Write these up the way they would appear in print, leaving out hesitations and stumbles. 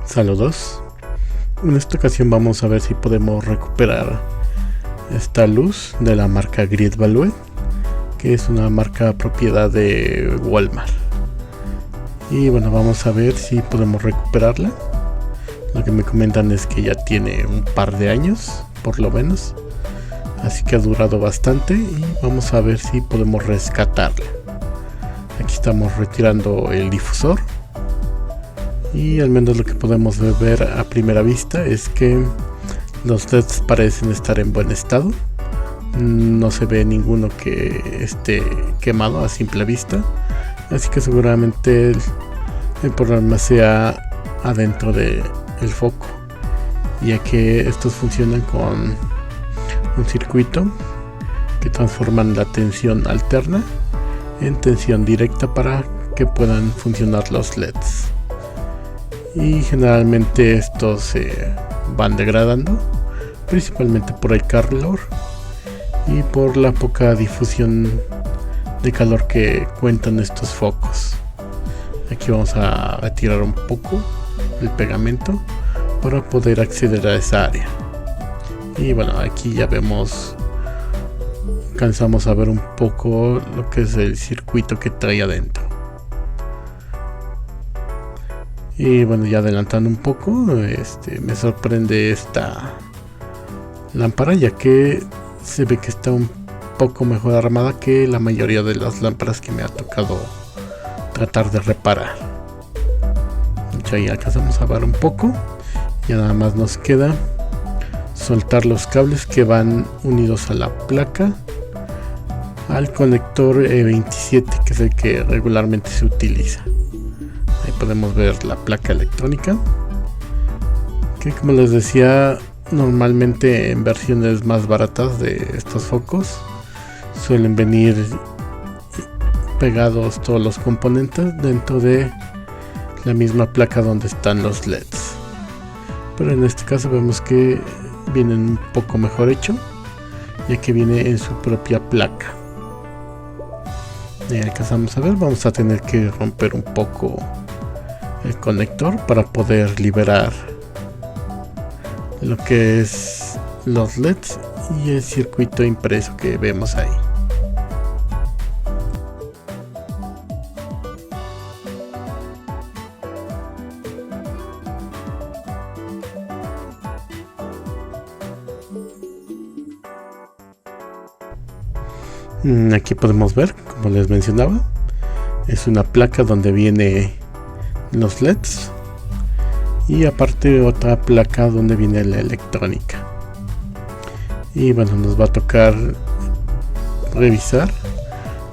Saludos. En esta ocasión vamos a ver si podemos recuperar esta luz de la marca Great Value, que es una marca propiedad de Walmart. Y bueno, vamos a ver si podemos recuperarla. Lo que me comentan es que ya tiene un par de años, por lo menos. Así que ha durado bastante y vamos a ver si podemos rescatarla. Aquí estamos retirando el difusor. Y al menos lo que podemos ver a primera vista es que los LEDs parecen estar en buen estado. No se ve ninguno que esté quemado a simple vista. Así que seguramente el problema sea adentro del foco, ya que estos funcionan con un circuito que transforman la tensión alterna en tensión directa para que puedan funcionar los LEDs. Y generalmente estos se van degradando, principalmente por el calor y por la poca difusión de calor que cuentan estos focos. Aquí vamos a retirar un poco el pegamento para poder acceder a esa área. Y bueno, aquí ya vemos, alcanzamos a ver un poco lo que es el circuito que trae adentro. Y bueno, ya adelantando un poco, me sorprende esta lámpara, ya que se ve que está un poco mejor armada que la mayoría de las lámparas que me ha tocado tratar de reparar. Ya ahí alcanzamos a ver un poco. Ya nada más nos queda soltar los cables que van unidos a la placa al conector E27, que es el que regularmente se utiliza. Ahí podemos ver la placa electrónica, que como les decía, normalmente en versiones más baratas de estos focos suelen venir pegados todos los componentes dentro de la misma placa donde están los LEDs, pero en este caso vemos que vienen un poco mejor hecho, ya que viene en su propia placa. Y alcanzamos a ver, vamos a tener que romper un poco el conector para poder liberar lo que es los LEDs y el circuito impreso que vemos ahí. Aquí podemos ver, como les mencionaba, es una placa donde viene los LEDs y aparte otra placa donde viene la electrónica. Y bueno, nos va a tocar revisar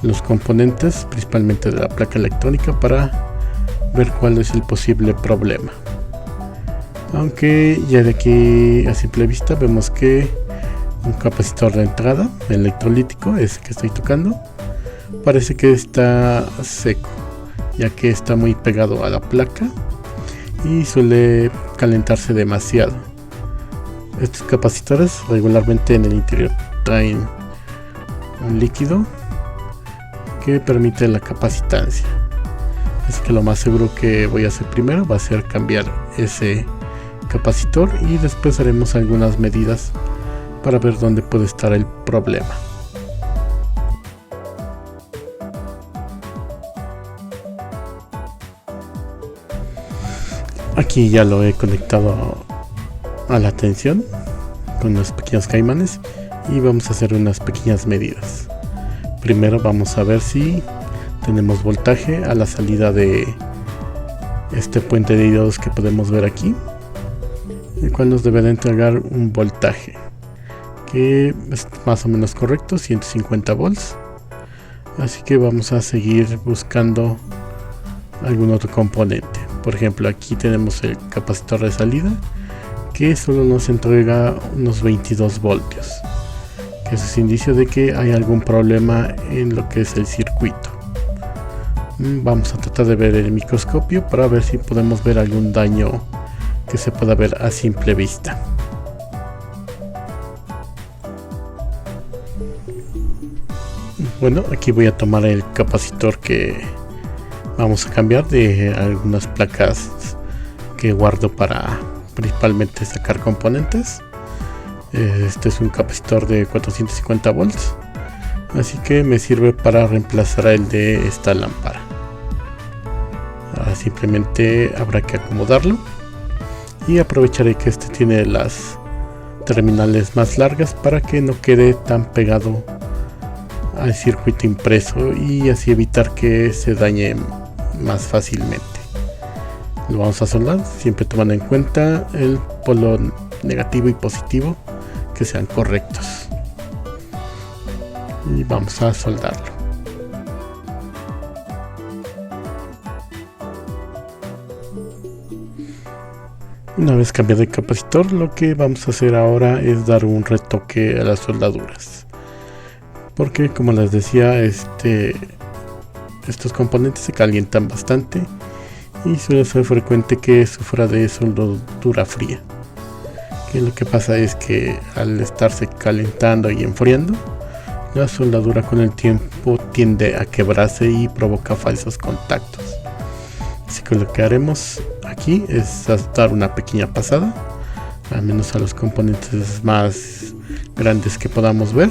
los componentes, principalmente de la placa electrónica, para ver cuál es el posible problema. Aunque ya de aquí a simple vista vemos que un capacitor de entrada electrolítico, ese que estoy tocando, parece que está seco, ya que está muy pegado a la placa y suele calentarse demasiado. Estos capacitores regularmente en el interior traen un líquido que permite la capacitancia, así que lo más seguro que voy a hacer primero va a ser cambiar ese capacitor y después haremos algunas medidas para ver dónde puede estar el problema. Aquí ya lo he conectado a la tensión con unos pequeños caimanes y vamos a hacer unas pequeñas medidas. Primero vamos a ver si tenemos voltaje a la salida de este puente de diodos que podemos ver aquí, el cual nos debe de entregar un voltaje que es más o menos correcto, 150 volts. Así que vamos a seguir buscando algún otro componente. Por ejemplo, aquí tenemos el capacitor de salida que solo nos entrega unos 22 voltios, que eso es indicio de que hay algún problema en lo que es el circuito. Vamos a tratar de ver el microscopio para ver si podemos ver algún daño que se pueda ver a simple vista. Bueno, aquí voy a tomar el capacitor que vamos a cambiar de algunas placas que guardo para principalmente sacar componentes. Este es un capacitor de 450 volts, así que me sirve para reemplazar el de esta lámpara. Ahora simplemente habrá que acomodarlo y aprovecharé que este tiene las terminales más largas para que no quede tan pegado al circuito impreso y así evitar que se dañe más fácilmente. Lo vamos a soldar, siempre tomando en cuenta el polo negativo y positivo, que sean correctos, y vamos a soldarlo. Una vez cambiado el capacitor, lo que vamos a hacer ahora es dar un retoque a las soldaduras, porque como les decía, estos componentes se calientan bastante y suele ser frecuente que sufra de soldadura fría, que lo que pasa es que al estarse calentando y enfriando, la soldadura con el tiempo tiende a quebrarse y provoca falsos contactos. Así que lo que haremos aquí es dar una pequeña pasada, al menos a los componentes más grandes que podamos ver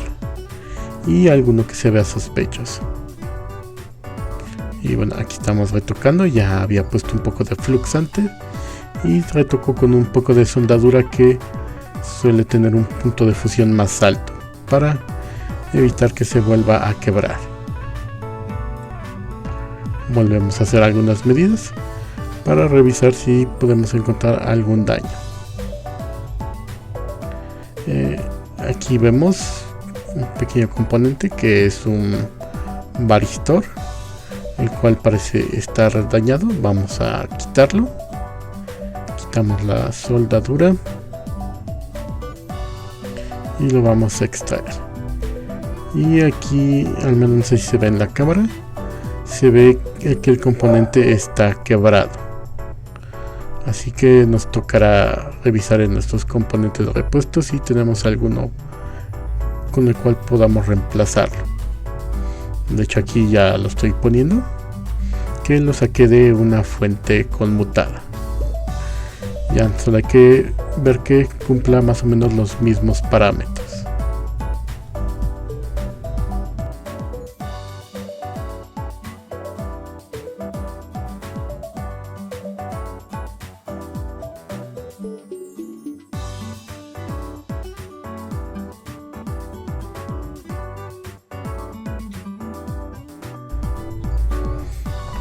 y alguno que se vea sospechoso. Y bueno, aquí estamos retocando, ya había puesto un poco de fluxante y retocó con un poco de soldadura que suele tener un punto de fusión más alto para evitar que se vuelva a quebrar. Volvemos a hacer algunas medidas para revisar si podemos encontrar algún daño. Aquí vemos un pequeño componente que es un varistor, el cual parece estar dañado. Vamos a quitarlo. Quitamos la soldadura y lo vamos a extraer. Y aquí, al menos no sé si se ve en la cámara, se ve que el componente está quebrado, así que nos tocará revisar en nuestros componentes de repuesto si tenemos alguno con el cual podamos reemplazarlo. De hecho, aquí ya lo estoy poniendo, que lo saqué de una fuente conmutada. Ya solo hay que ver que cumpla más o menos los mismos parámetros.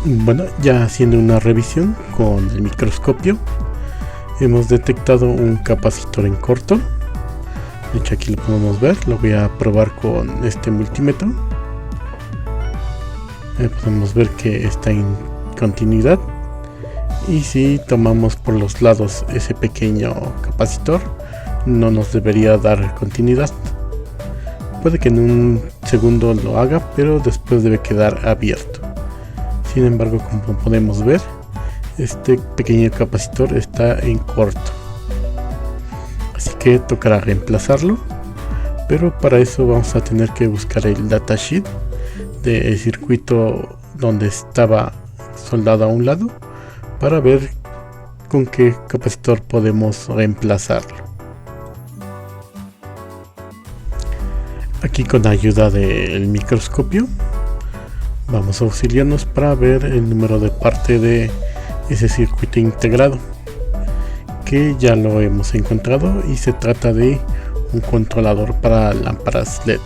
Bueno, ya haciendo una revisión con el microscopio, hemos detectado un capacitor en corto. De hecho, aquí lo podemos ver. Lo voy a probar con este multímetro. Podemos ver que está en continuidad, y si tomamos por los lados ese pequeño capacitor, no nos debería dar continuidad. Puede que en un segundo lo haga, pero después debe quedar abierto. Sin embargo, como podemos ver, este pequeño capacitor está en corto, así que tocará reemplazarlo, pero para eso vamos a tener que buscar el datasheet del circuito donde estaba soldado a un lado para ver con qué capacitor podemos reemplazarlo. Aquí, con ayuda del microscopio, vamos a auxiliarnos para ver el número de parte de ese circuito integrado, que ya lo hemos encontrado, y se trata de un controlador para lámparas LED.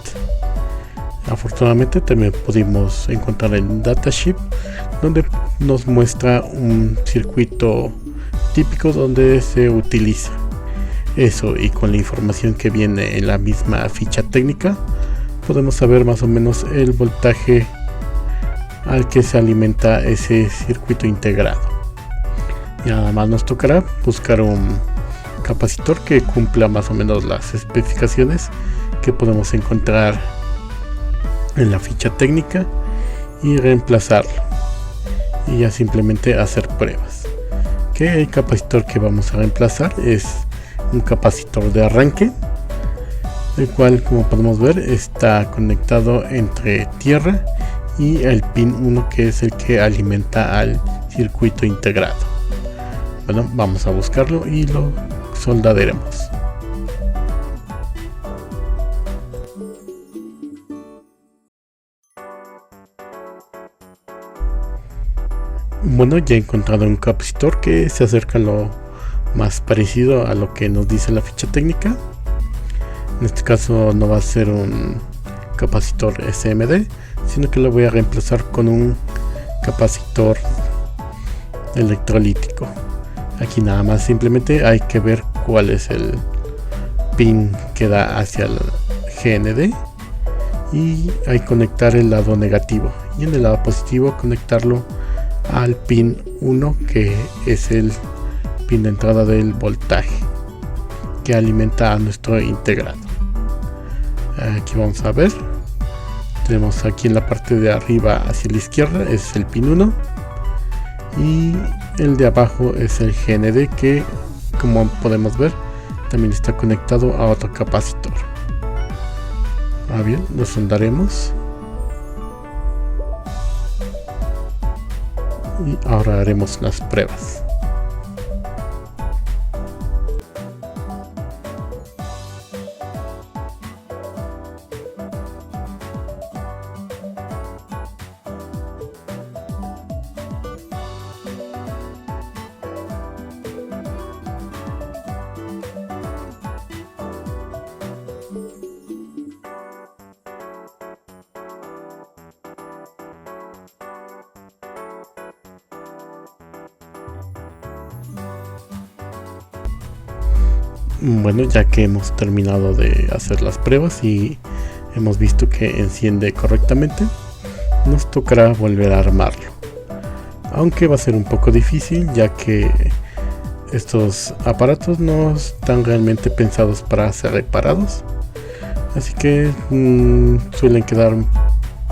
Afortunadamente también pudimos encontrar el datasheet, donde nos muestra un circuito típico donde se utiliza eso, y con la información que viene en la misma ficha técnica podemos saber más o menos el voltaje al que se alimenta ese circuito integrado. Y nada más nos tocará buscar un capacitor que cumpla más o menos las especificaciones que podemos encontrar en la ficha técnica y reemplazarlo, y ya simplemente hacer pruebas. Que el capacitor que vamos a reemplazar es un capacitor de arranque, el cual, como podemos ver, está conectado entre tierra y el pin 1, que es el que alimenta al circuito integrado. Bueno, vamos a buscarlo y lo soldaremos. Bueno, ya he encontrado un capacitor que se acerca lo más parecido a lo que nos dice la ficha técnica. En este caso no va a ser un capacitor SMD, sino que lo voy a reemplazar con un capacitor electrolítico. Aquí nada más simplemente hay que ver cuál es el pin que da hacia el GND y hay que conectar el lado negativo y en el lado positivo conectarlo al pin 1, que es el pin de entrada del voltaje que alimenta a nuestro integrado. Aquí vamos a ver, tenemos aquí en la parte de arriba hacia la izquierda es el pin 1 y el de abajo es el GND, que como podemos ver también está conectado a otro capacitor. Bien, lo soldaremos y ahora haremos las pruebas. Bueno, ya que hemos terminado de hacer las pruebas y hemos visto que enciende correctamente, nos tocará volver a armarlo, aunque va a ser un poco difícil, ya que estos aparatos no están realmente pensados para ser reparados, así que suelen quedar un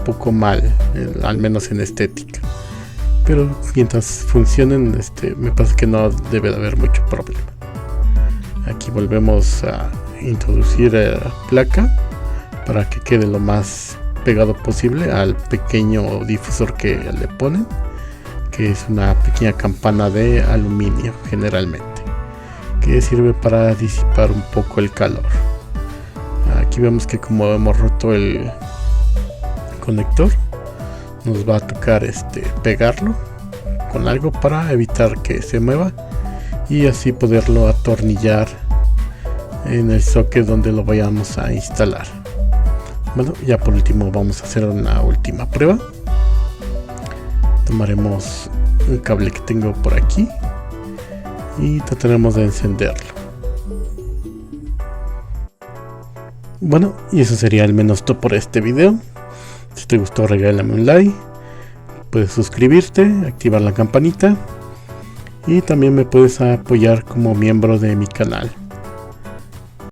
poco mal, al menos en estética, pero mientras funcionen me parece que no debe de haber mucho problema. Aquí volvemos a introducir la placa para que quede lo más pegado posible al pequeño difusor que le ponen, que es una pequeña campana de aluminio generalmente, que sirve para disipar un poco el calor. Aquí vemos que como hemos roto el conector, nos va a tocar pegarlo con algo para evitar que se mueva y así poderlo atornillar en el socket donde lo vayamos a instalar. Bueno, ya por último vamos a hacer una última prueba. Tomaremos un cable que tengo por aquí y trataremos de encenderlo. Bueno, y eso sería al menos todo por este video. Si te gustó, regálame un like, puedes suscribirte, activar la campanita y también me puedes apoyar como miembro de mi canal.